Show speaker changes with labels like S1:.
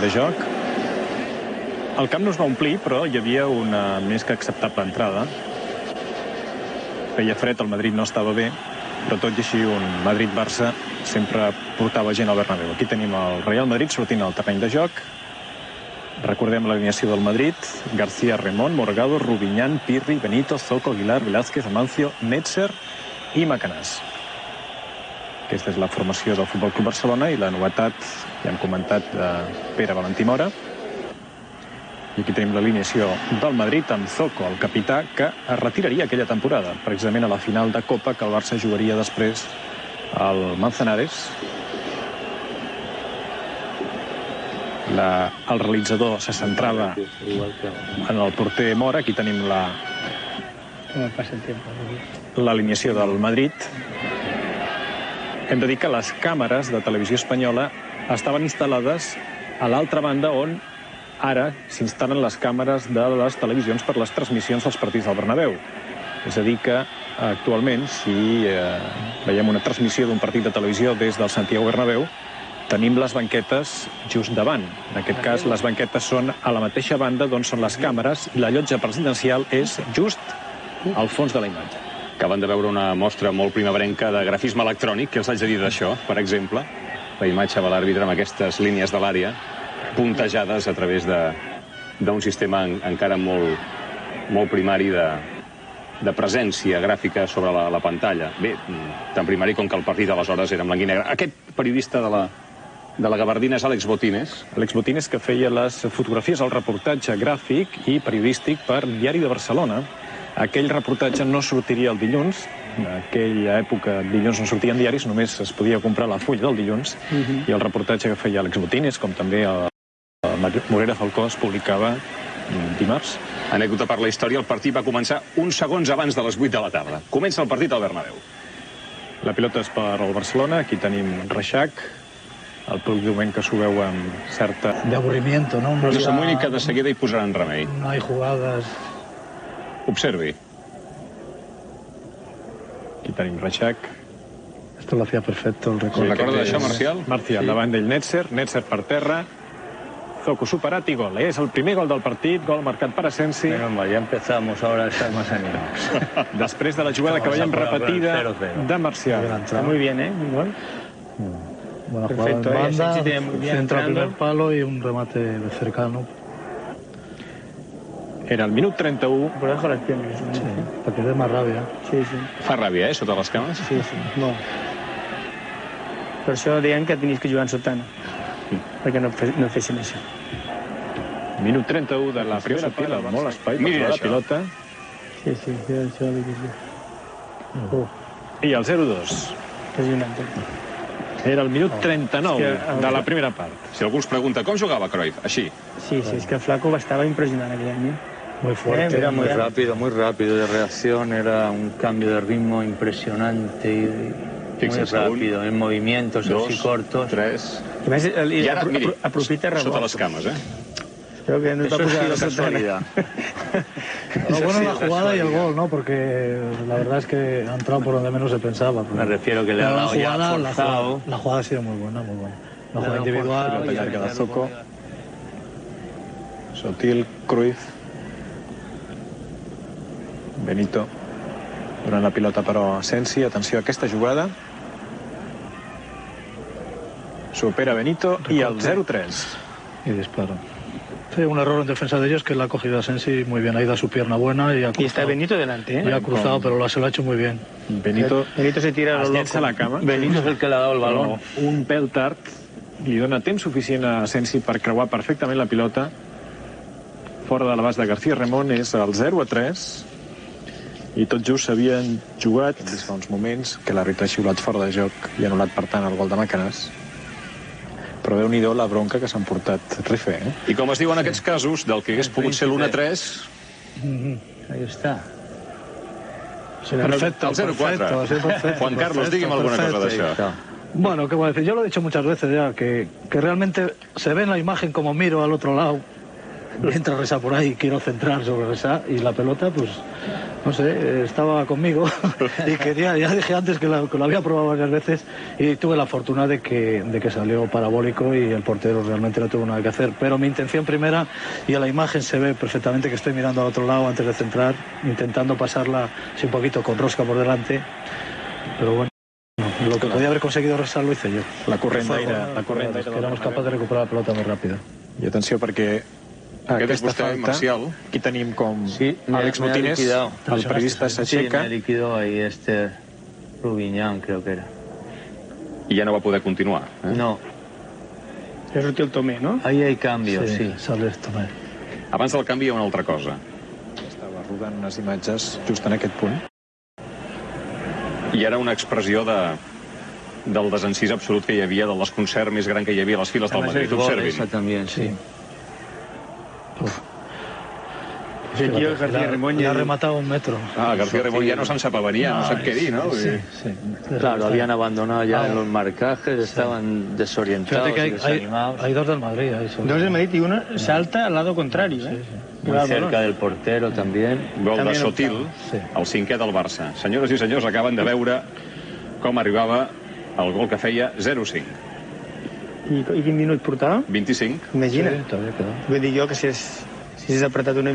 S1: de joc. El camp no es va omplir, però hi havia una més que acceptable entrada. Feia fred, el Madrid no estava bé, però tot i així un Madrid-Barça sempre portava gent al Bernabéu. Aquí tenim el Real Madrid sortint al terreny de joc. Recordem l'alineació del Madrid: García, Remón, Morgado, Rubinyan, Pirri, Benito, Zoco, Aguilar, Velázquez, Amancio, Netzer i Macanàs. Aquesta és la formació del Futbol Club Barcelona i la novetat, ja hem comentat, de Pere Valentí Mora. I aquí tenim l'alineació del Madrid amb Zoco, el capità, que es retiraria aquella temporada, precisament a la final de Copa que el Barça jugaria després al Manzanares. El realitzador se centrava en el porter Mora. Aquí tenim l'alineació del Madrid. Hem de dir que les càmeres de televisió espanyola estaven instal·lades a l'altra banda, on ara s'instal·len les càmeres de les televisions per les transmissions dels partits del Bernabéu. És a dir que actualment, si veiem una transmissió d'un partit de televisió des del Santiago Bernabéu, tenim les banquetes just davant. En aquest cas, les banquetes són a la mateixa banda d'on són les càmeres i la llotja presidencial és just al fons de la imatge.
S2: Acaben de veure una mostra molt primeverenca de grafisme electrònic. Què els haig de dir d'això? Per exemple, la imatge de l'àrbitre amb aquestes línies de l'àrea puntejades a través d'un sistema encara molt primari de presència gràfica sobre la pantalla. Bé, tan primari com que el partit aleshores era en blanc i negre. Aquest periodista de la gabardina és Àlex Botines.
S1: Àlex Botines, que feia les fotografies, el reportatge gràfic i periodístic per Diari de Barcelona. Aquell reportatge no sortiria el dilluns. En aquella època dilluns no sortien diaris, només es podia comprar la fulla del dilluns. I el reportatge que feia Àlex Botines, com també el Morera Falcó, es publicava dimarts.
S2: Anècdota per la història: el partit va començar uns segons abans de les 8 de la tarda. Comença el partit al Bernabéu.
S1: La pilota és per al Barcelona. Aquí tenim Reixac. El moment que s'ho veu amb certa...
S3: De aburrimiento, ¿no?
S2: No s'amoïni que de seguida hi posaran remei.
S3: No hay jugadas...
S2: Observi.
S1: Aquí tenim Reixac.
S3: Esto lo hacía perfecto el recorrido.
S2: Recorda d'això, Marcial?
S1: Marcial, davant d'ell Netzer. Netzer per terra. Zoco superat i gol. És el primer gol del partit, gol marcat per Asensi.
S4: Ya empezamos ahora a estar más animados.
S1: Després de la jugada que veiem repetida de Marcial.
S5: Está muy bien, ¿eh? Muy bien.
S3: Buena
S5: Perfecto,
S3: jugada en banda,
S5: Asensi tiene muy bien
S3: centro al
S5: entrando.
S3: primer palo y un remate de cercano.
S1: Era el minut 31.
S5: Por debajo las piernas.
S3: Sí, para que dé más rabia.
S5: Sí, sí.
S2: Fa ràbia, sota les cames?
S5: Sí, sí. No. Per això deien que tenies que jugar en sotana. Perquè no fessin això.
S1: Minut 31 de la primera part, molt espai per la pilota.
S5: Sí, sí, això ho dic.
S1: I el 0-2.
S5: Impressionant.
S1: Era el minut 39 de la primera part.
S2: Si algú es pregunta com jugava Cruyff, així.
S5: Sí, sí, es que el Flaco estava impressionant aquell any.
S3: Muy fuerte.
S4: Era muy rápido de reacción, era un cambio de ritmo impresionante y muy rápido, en movimientos así cortos.
S2: 3...
S5: I més,
S2: I ara, miri,
S5: aprofita rebot.
S2: sota les cames,
S5: Creo que no es va
S4: Eso ha
S5: posar
S4: sido
S5: la sotana.
S4: casualidad.
S3: Lo bueno es la jugada y el gol, ¿no? Porque la verdad es que ha entrado por donde menos se pensaba.
S4: Me refiero que le ha dado ya forzado.
S3: La jugada ha sido muy buena, muy buena. La jugada individual.
S1: Pilota llarga de Zoco. Sotil, Cruyff. Benito. Donant la pilota però a Asensi. Atenció a aquesta jugada. Supera Benito i el 0-3.
S3: Y dispara. Sí, un error en defensa de ellos que la ha cogido Asensi muy bien. Ha ido a su pierna buena y ha cruzado.
S5: Y está Benito delante, ¿eh?
S3: Y ha cruzado, pero se lo ha hecho muy bien.
S1: Benito
S5: se tira a lo
S1: es llença
S5: loco.
S1: la cama.
S4: Benito es el que le ha dado el balón.
S1: Un pèl tard. Li dona temps suficient a Asensi per creuar perfectament la pilota. Fora de l'abast de García Remón és el 0-3. I tot just s'havien jugat des fa uns moments que l'àrbitre ha xiulat fora de joc i ha anul·lat, per tant, el gol de Macanàs. Però Déu-n'hi-do la bronca que s'han portat Rifé, eh?
S2: I com es diu en aquests casos, del que hagués pogut ser l'1-3...
S4: Ahí está.
S3: Perfecto,
S2: el 0-4.
S3: perfecto, ha sido perfecto,
S2: Juan Carlos, digui'm alguna cosa d'això.
S3: Bueno, ¿qué voy a decir? Yo lo he dicho muchas veces ya, que realmente se ve en la imagen como miro al otro lado mientras reza por ahí, quiero centrar sobre rezar, y la pelota, pues, no sé, estaba conmigo y quería, ya dije antes que lo había probado varias veces y tuve la fortuna de que salió parabólico y el portero realmente no tuvo nada que hacer. Pero mi intención primera, y a la imagen se ve perfectamente que estoy mirando al otro lado antes de centrar, intentando pasarla un poquito con rosca por delante, pero bueno. Lo que podía haber conseguido restar lo hice yo.
S1: La corrent d'aire...
S3: Que éramos capaços de recuperar la pelota molt ràpida.
S1: I atenció perquè aquesta
S2: vostè,
S1: falta,
S2: Marcial.
S1: aquí tenim com
S4: Sí,
S1: Àlex
S4: me ha
S1: Mutines,
S4: liquidado.
S1: el periodista
S4: Sí,
S1: s'aixeca.
S4: me liquidó ahí Rubiñán, creo que era.
S2: I ja no va poder continuar.
S4: No,
S5: Ja sortia el Tomé, no?
S4: ahí hay cambio, sí.
S3: Sale esto, vale.
S2: Abans del canvi hi ha una altra cosa.
S1: Estava rodant unes imatges just en aquest punt.
S2: I era una expressió del desencís absolut que hi havia, del desconcert més gran que hi havia a les files del Madrid.
S4: Esa
S2: Observin.
S4: también, sí.
S5: Sí, aquí el García Remón
S3: Le ha
S5: ja...
S3: rematado un metro.
S2: García Remón ja no se'n sap averiar, no sap què dir, no?
S3: Sí.
S4: Claro, habían abandonado ya en los marcajes, estaban desorientados,
S3: Fíjate que
S4: desanimados.
S3: hay dos del Madrid ahí. sobre-
S5: Dos del Madrid y uno salta al lado contrario, ¿eh?
S4: Muy cerca del portero también.
S2: Gol de
S5: També
S2: Sotil,
S3: Sí.
S2: el cinquè del Barça. Senyores i senyors, acaben de veure com arribava el gol que feia 0-5.
S5: I quin minut portava?
S2: 25.
S5: Imagina't.
S3: Sí, todavía queda.
S5: Vull dir jo que si s'hagués apretat una